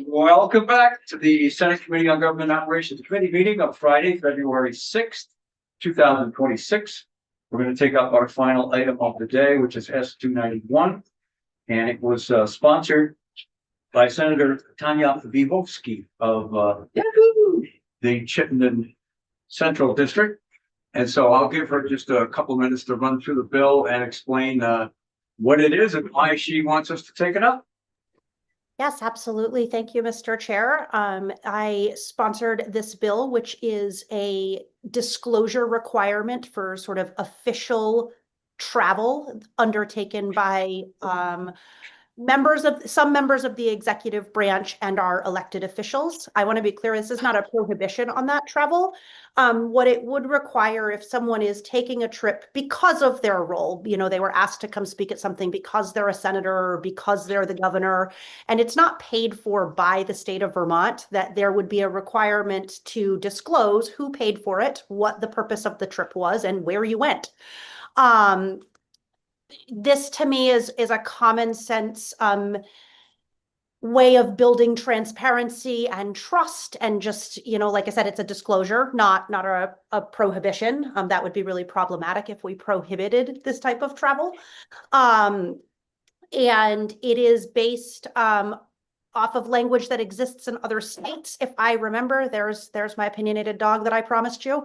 Welcome back to the Senate Committee on Government Operations Committee meeting of Friday, February 6th, 2026. We're going to take up our final item of the day, which is S-291. And it was sponsored by Senator Tanya Vivovsky of the Chittenden Central District. And so I'll give her just a couple minutes to run through the bill and explain what it is and why she wants us to take it up. Yes, absolutely. Thank you, Mr. Chair. I sponsored this bill, which is a disclosure requirement for sort of official travel undertaken by some members of the executive branch and our elected officials. I want to be clear, this is not a prohibition on that travel. What it would require if someone is taking a trip because of their role, they were asked to come speak at something because they're a senator or because they're the governor, and it's not paid for by the state of Vermont, that there would be a requirement to disclose who paid for it, what the purpose of the trip was, and where you went. This to me is a common sense way of building transparency and trust, and just, like I said, it's a disclosure, not a prohibition. That would be really problematic if we prohibited this type of travel. And it is based off of language that exists in other states. If I remember, there's my opinionated dog that I promised you.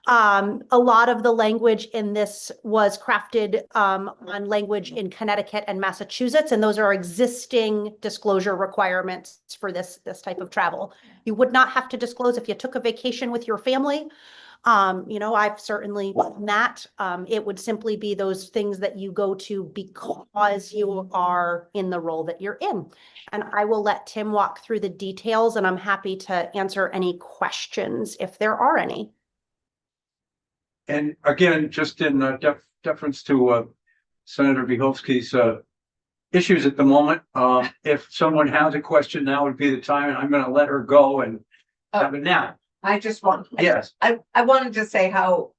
A lot of the language in this was crafted on language in Connecticut and Massachusetts, and those are existing disclosure requirements for this type of travel. You would not have to disclose if you took a vacation with your family. I've certainly done that. It would simply be those things that you go to because you are in the role that you're in. And I will let Tim walk through the details, and I'm happy to answer any questions if there are any. And again, just in deference to Senator Vivovsky's issues at the moment, if someone has a question, now would be the time, and I'm going to let her go and have it now. I just want, yes, I wanted to say how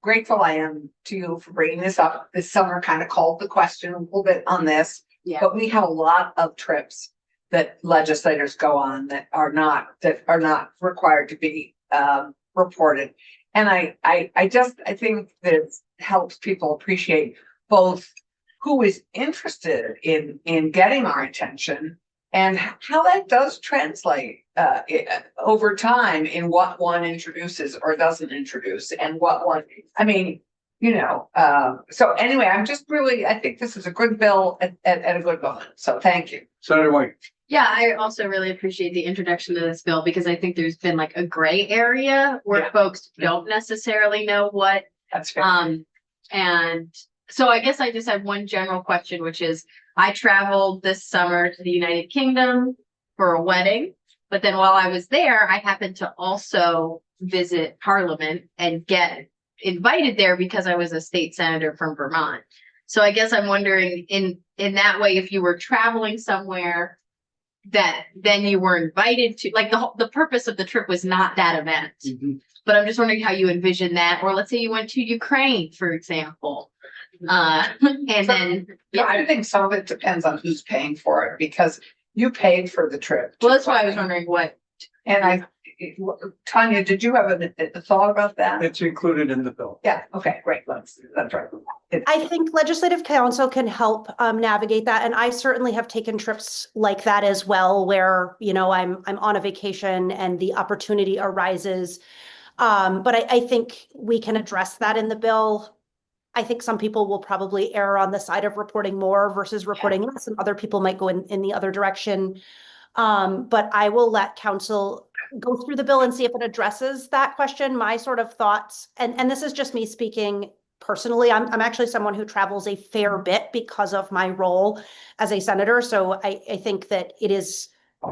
grateful I am to you for bringing this up. This summer kind of called the question a little bit on this, but we have a lot of trips that legislators go on that are not required to be reported. And I think that helps people appreciate both who is interested in getting our attention and how that does translate over time in what one introduces or doesn't introduce, and what one, so anyway, I think this is a good bill at a good moment. So thank you. Senator White. Yeah, I also really appreciate the introduction to this bill, because I think there's been like a gray area where folks don't necessarily know what. That's fair. And so I guess I just have one general question, which is, I traveled this summer to the United Kingdom for a wedding, but then while I was there, I happened to also visit Parliament and get invited there because I was a state senator from Vermont. So I guess I'm wondering, in that way, if you were traveling somewhere that then you were invited to, like the purpose of the trip was not that event, but I'm just wondering how you envision that. Or let's say you went to Ukraine, for example. I think some of it depends on who's paying for it, because you paid for the trip. Well, that's why I was wondering what. And Tanya, did you have a thought about that? It's included in the bill. Yeah. Okay, great. That's right. I think Legislative Council can help navigate that. And I certainly have taken trips like that as well, where, I'm on a vacation and the opportunity arises. But I think we can address that in the bill. I think some people will probably err on the side of reporting more versus reporting less, and other people might go in the other direction. But I will let council go through the bill and see if it addresses that question. My sort of thoughts, and this is just me speaking personally, I'm actually someone who travels a fair bit because of my role as a senator. So I think that it is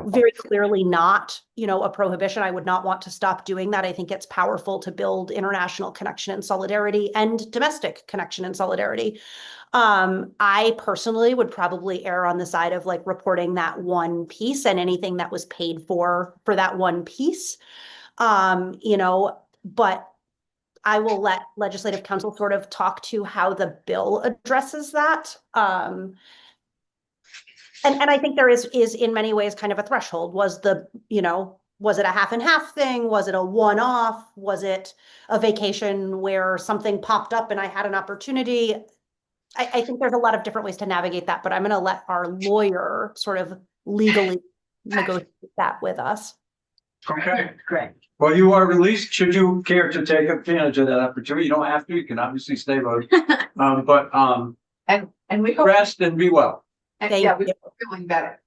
very clearly not, a prohibition. I would not want to stop doing that. I think it's powerful to build international connection and solidarity and domestic connection and solidarity. I personally would probably err on the side of like reporting that one piece and anything that was paid for that one piece. But I will let Legislative Council sort of talk to how the bill addresses that. And I think there is in many ways kind of a threshold. Was was it a half and half thing? Was it a one-off? Was it a vacation where something popped up and I had an opportunity? I think there's a lot of different ways to navigate that, but I'm gonna let our lawyer sort of legally negotiate that with us. Okay. Great. Well, you are released. Should you care to take advantage of that opportunity, you don't have to. You can obviously stay voted. But And we hope, rest and be well. and Thank yeah, we you. hope you're feeling better.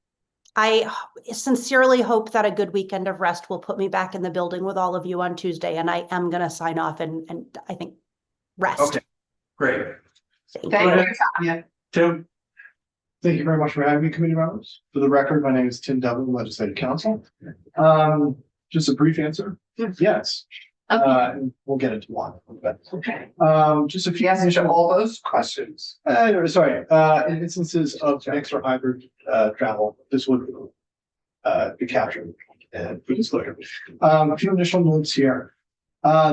I sincerely hope that a good weekend of rest will put me back in the building with all of you on Tuesday, and I am gonna sign off and I think rest. Okay, great. Thank Thank you. you, Tanya. Tim? Thank you very much for having me, committee members. For the record, my name is Tim Devlin, Legislative Counsel. Just a brief answer. Yes. Okay. And we'll get into why. But, Okay. just a few. Yes, to all those questions. Sorry, in instances of mixed or hybrid, travel, this would, be captured for disclosure. A few initial notes here.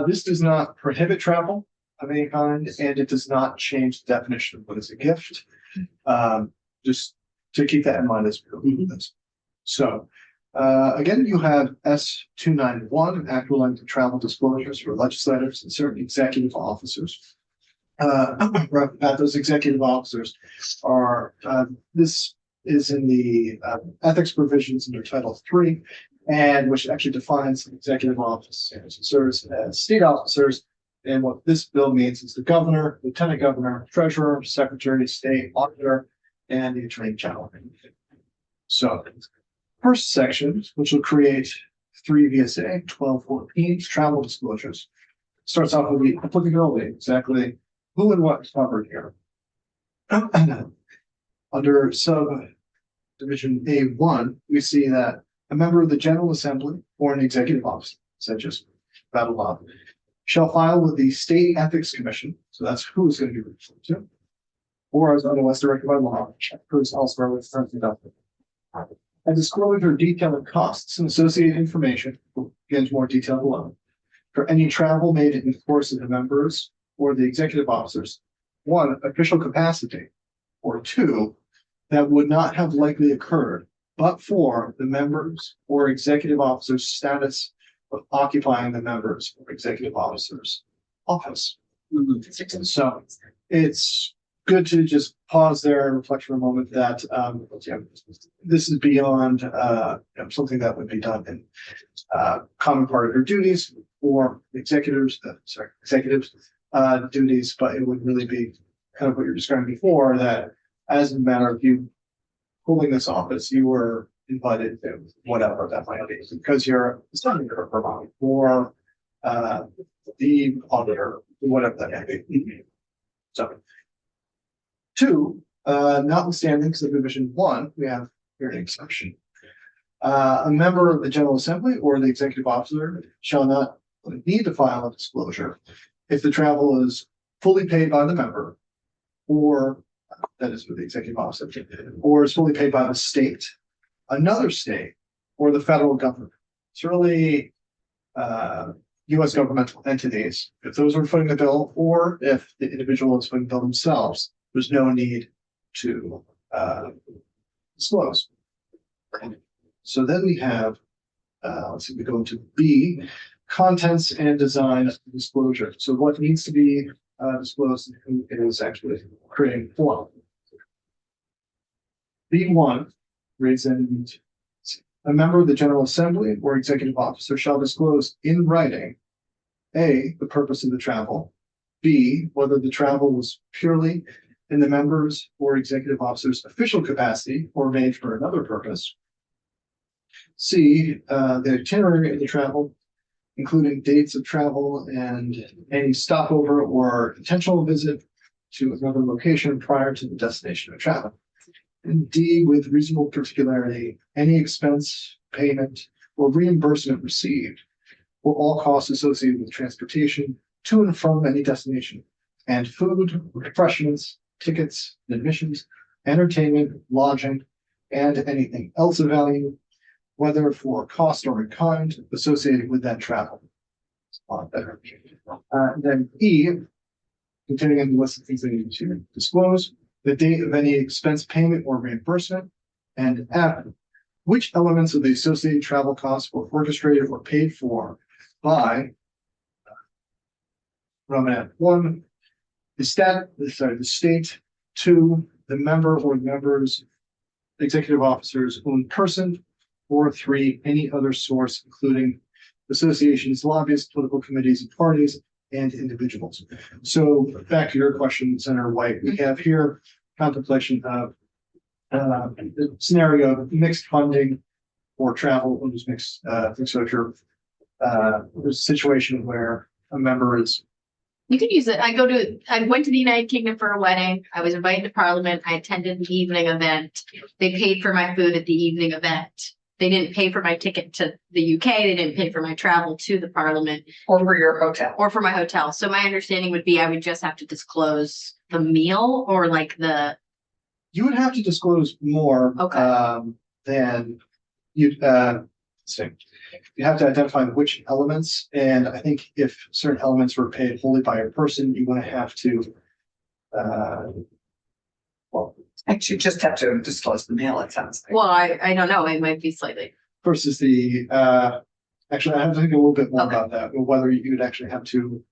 This does not prohibit travel of any kind, and it does not change the definition of what is a gift. Just to keep that in mind as we go through this. So, again, you have S-291, Act relating to travel disclosures for legislators and certain executive officers. That those executive officers are, this is in the ethics provisions under Title III, and which actually defines executive officers as state officers. And what this bill means is the governor, lieutenant governor, treasurer, secretary of state, auditor, and the attorney general. So, first section, which will create 3 VSA 1214 travel disclosures, starts off with the applicability, exactly who and what is covered here. Under subdivision A1, we see that a member of the General Assembly or an executive officer, such as battle law, shall file with the State Ethics Commission, so that's who is going to be referred to, or as otherwise directed by law, occurs elsewhere with terms conducted. A disclosure detailing costs and associated information, again, more detail below, for any travel made in the course of the members or the executive officers, 1, official capacity, or 2, that would not have likely occurred, but for the members or executive officers' status of occupying the members or executive officers' office. So it's good to just pause there and reflect for a moment that this is beyond something that would be done in common part of your duties or executives duties, but it would really be kind of what you're describing before, that as a matter of you holding this office, you were invited to whatever that might be, because you're a senator or the auditor, whatever that may be. So 2, notwithstanding subdivision 1, we have here an exception. A member of the General Assembly or the executive officer shall not need to file a disclosure if the travel is fully paid by the member, or that is for the executive officer, or is fully paid by the state, another state, or the federal government. It's really U.S. governmental entities. If those are footing the bill, or if the individual is footing the bill themselves, there's no need to disclose. So then we have, let's see, we go into B, contents and design disclosure. So what needs to be disclosed and who is actually creating form. B1 reads in, a member of the General Assembly or executive officer shall disclose in writing A, the purpose of the travel, B, whether the travel was purely in the members or executive officer's official capacity or made for another purpose, C, the itinerary of the travel, including dates of travel and any stopover or intentional visit to another location prior to the destination of travel. And D, with reasonable particularity, any expense, payment, or reimbursement received for all costs associated with transportation to and from any destination, and food, refreshments, tickets, admissions, entertainment, lodging, and anything else of value, whether for cost or in kind associated with that travel. Then E, continuing the list of things they need to disclose, the date of any expense payment or reimbursement, And F, which elements of the associated travel costs were orchestrated or paid for by Romanet 1, the state, 2, the member or members, executive officers own person, or 3, any other source, including associations, lobbyists, political committees and parties, and individuals. So back to your question, Senator White, we have here contemplation of the scenario of mixed funding for travel, or just mixed exposure. There's a situation where a member is. You could use it. I went to the United Kingdom for a wedding. I was invited to Parliament. I attended the evening event. They paid for my food at the evening event. They didn't pay for my ticket to the UK. They didn't pay for my travel to the Parliament Or for your hotel. or for my hotel. So my understanding would be I would just have to disclose the meal or like the, You would have to disclose more Okay. than you you have to identify which elements, and I think if certain elements were paid wholly by a person, you want to have to well, Actually, just have to disclose the mail, it sounds like. well, I don't know. It might be slightly. versus the actually I have to think a little bit more Okay. about that, whether you would actually have to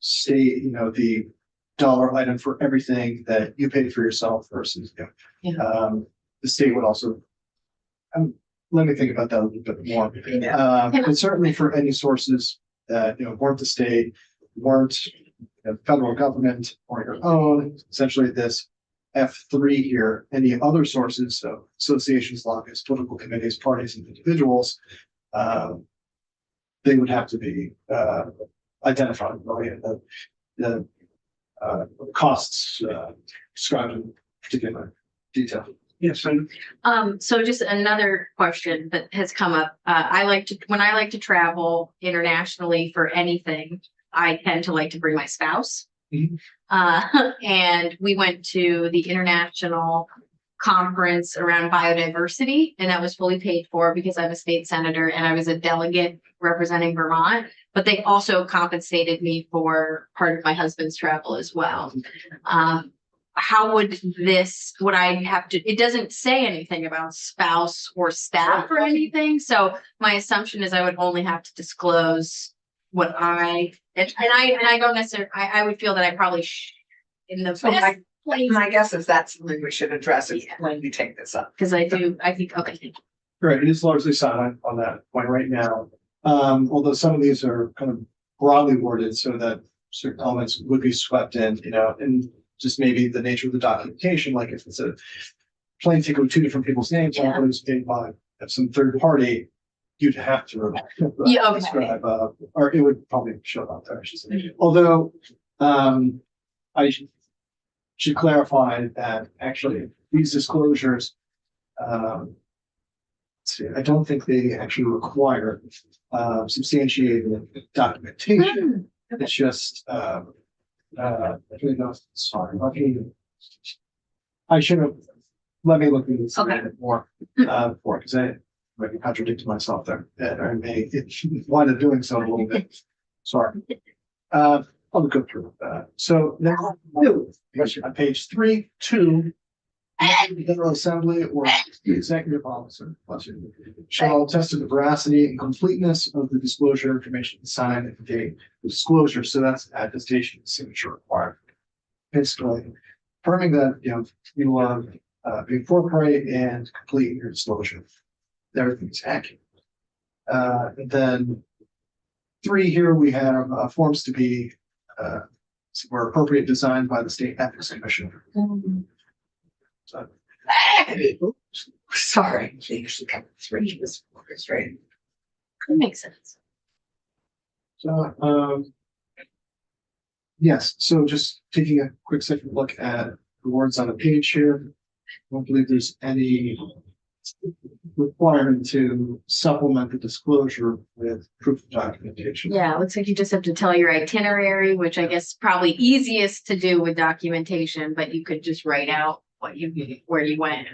state, the dollar item for everything that you paid for yourself versus, the state would also. Let me think about that a little bit more. But certainly for any sources that, weren't the state, weren't the federal government or your own, essentially this F3 here, any other sources, so associations, lobbyists, political committees, parties, and individuals, they would have to be identified, right? The costs described in particular detail. Yes, and So just another question that has come up. When I like to travel internationally for anything, I tend to like to bring my spouse. Mhm. And we went to the international conference around biodiversity, and that was fully paid for because I'm a state senator and I was a delegate representing Vermont. But they also compensated me for part of my husband's travel as well. How would I have to, it doesn't say anything about spouse or staff or anything. So my assumption is I would only have to disclose what I don't necessarily, I would feel that I probably in the So best place, My guess is that's something we should address Yeah. when we take this up. because I think, okay. Right, it is largely silent on that point right now. Although some of these are kind of broadly worded so that certain elements would be swept in, and just maybe the nature of the documentation, like if it's a plane ticket with two different people's names, Yeah. one is paid by some third party, you'd have to Yeah, okay. describe, or it would probably show up there, I should say. Although, I should clarify that actually these disclosures, let's see, I don't think they actually require substantiated documentation. It's just, sorry, I should have, let me look at this a Okay. little bit more, because I maybe contradicted myself there, and I may wind up doing so a little bit. Sorry. I'll go through that. So now, on page 3, 2, the General Assembly or the executive officer shall attest to the veracity and completeness of the disclosure information signed at the date of disclosure. So that's attestation, signature required. Basically, affirming that you are being forthright and complete in your disclosure. Everything's accurate. And then 3 here we have forms to be were appropriate designed by the State Ethics Commission. So, Sorry, they usually come with 3 this right? That makes sense. So, yes, so just taking a quick second look at the words on the page here. I don't believe there's any requirement to supplement the disclosure with proof of documentation. Yeah, it looks like you just have to tell your itinerary, which I guess probably easiest to do with documentation, but you could just write out where you went.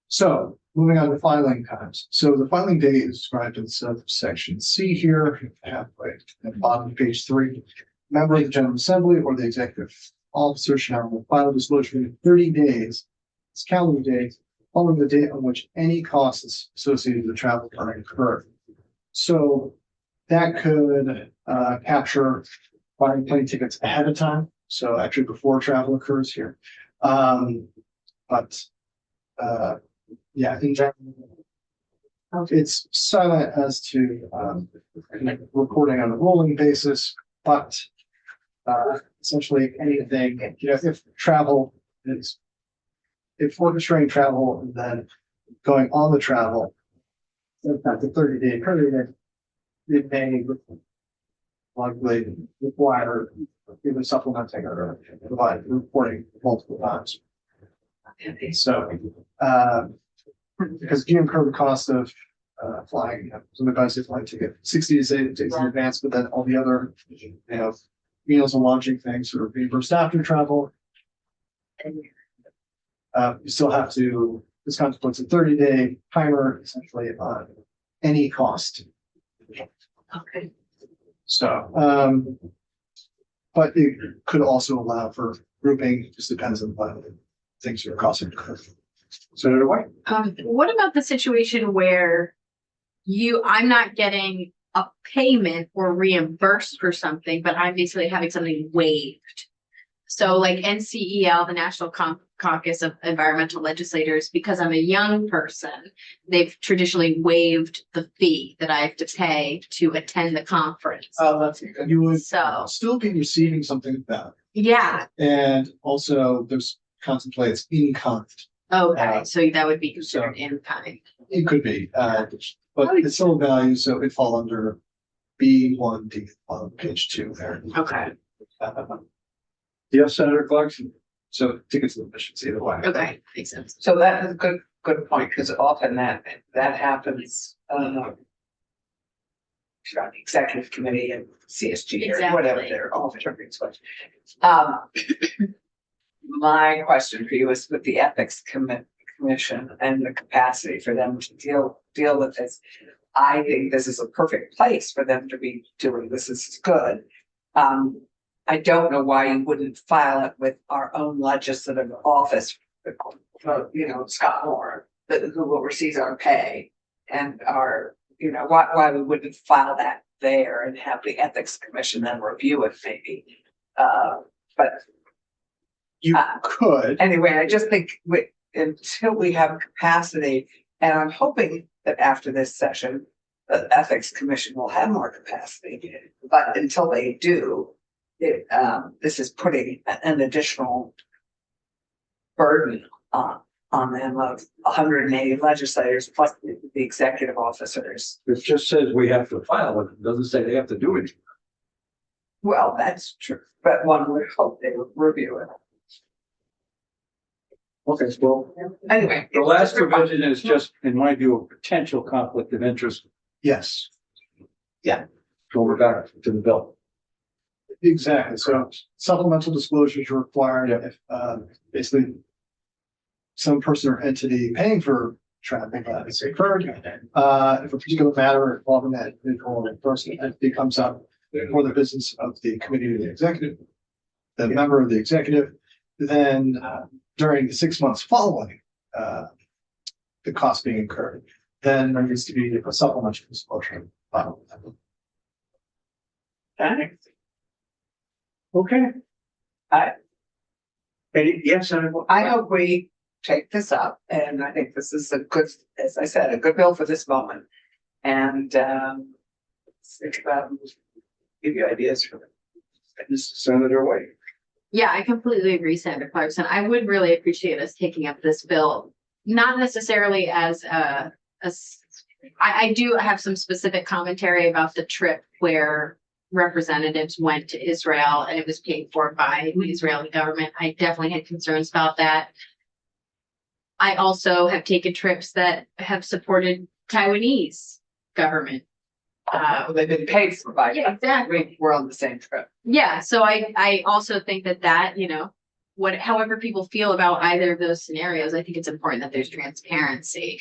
So moving on to filing times. So the filing date is described in subsection C here, halfway at the bottom of page 3. Member of the General Assembly or the executive officer shall file disclosure in 30 days this calendar day following the date on which any costs associated with the travel are incurred. So that could capture buying plane tickets ahead of time, so actually before travel occurs here. But yeah, in general, it's silent as to reporting on a rolling basis, but essentially anything, if travel is, if orchestrating travel and then going on the travel, in fact, the 30-day period, it may likely require either supplementing or provide reporting multiple times. So, because you incur the cost of flying, some guys say flight ticket 60 days in advance, but then all the other, meals and lodging things sort of reimbursed after travel. You still have to, this contemplates a 30-day timer essentially on any cost. Okay. So, but it could also allow for grouping, just depends on what things are costing. Senator White? What about the situation where I'm not getting a payment or reimbursed for something, but I'm basically having something waived? So like NCEL, the National Caucus of Environmental Legislators, because I'm a young person, they've traditionally waived the fee that I have to pay to attend the conference. Oh, that's good. You would So, still be receiving something back. yeah, And also there's contemplates in kind. okay, so that would be considered in kind. It could be, but it's still a value, so it fall under B1D on page 2 there. Okay, Yes, Senator Clarkson. So tickets to admissions either way. okay, makes sense. So that is a good point, because often that happens, on the executive committee and CSG or whatever Exactly. they're all different. My question for you is with the ethics commission and the capacity for them to deal with this. I think this is a perfect place for them to be doing this. This is good. I don't know why you wouldn't file it with our own legislative office, Scott Moore, who oversees our pay and our, why we wouldn't file that there and have the ethics commission then review it maybe. But You could, anyway, I just think until we have capacity, and I'm hoping that after this session, the ethics commission will have more capacity, but until they do, this is putting an additional burden on them of 180 legislators plus the executive officers. It just says we have to file it. It doesn't say they have to do it. Well, that's true, but one would hope they would review it. Okay, well, Anyway. the last provision is just, in my view, a potential conflict of interest. yes, So we're back to the bill. exactly. So supplemental disclosures are required if, basically some person or entity paying for traffic has occurred. If a particular matter involving that individual or person entity comes up for the business of the committee or the executive, the member of the executive, then during the 6 months following the cost being incurred, then there needs to be a supplemental disclosure. Okay. I- Yes, Senator. I hope we take this up, and I think this is a good, as I said, a good bill for this moment. And think about, give you ideas for Senator White. Yeah, I completely agree, Senator Clarkson. I would really appreciate us taking up this bill, not necessarily as I do have some specific commentary about the trip where representatives went to Israel and it was paid for by the Israeli government. I definitely had concerns about that. I also have taken trips that have supported Taiwanese government. they've been paid for by. Yeah, exactly. We're on the same trip. Yeah, so I also think that, however people feel about either of those scenarios, I think it's important that there's transparency,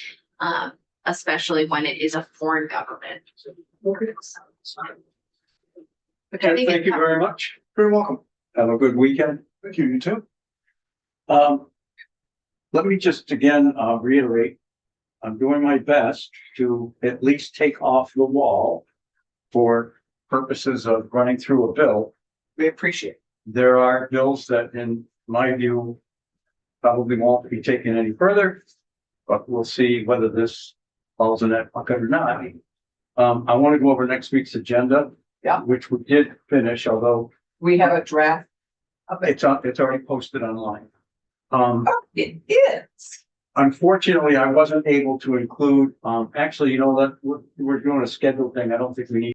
especially when it is a foreign government. Okay, thank you very much. Very welcome. Have a good weekend. Thank you, you too. let me just again, reiterate. I'm doing my best to at least take off the wall for purposes of running through a bill. We appreciate it. There are bills that, in my view, probably won't be taken any further, but we'll see whether this falls in that bucket or not. I want to go over next week's agenda. Yeah. Which we did finish, although We have a draft of it. it's already posted online. It is. Unfortunately, I wasn't able to include, actually, you know, we're doing a schedule thing. I don't think we need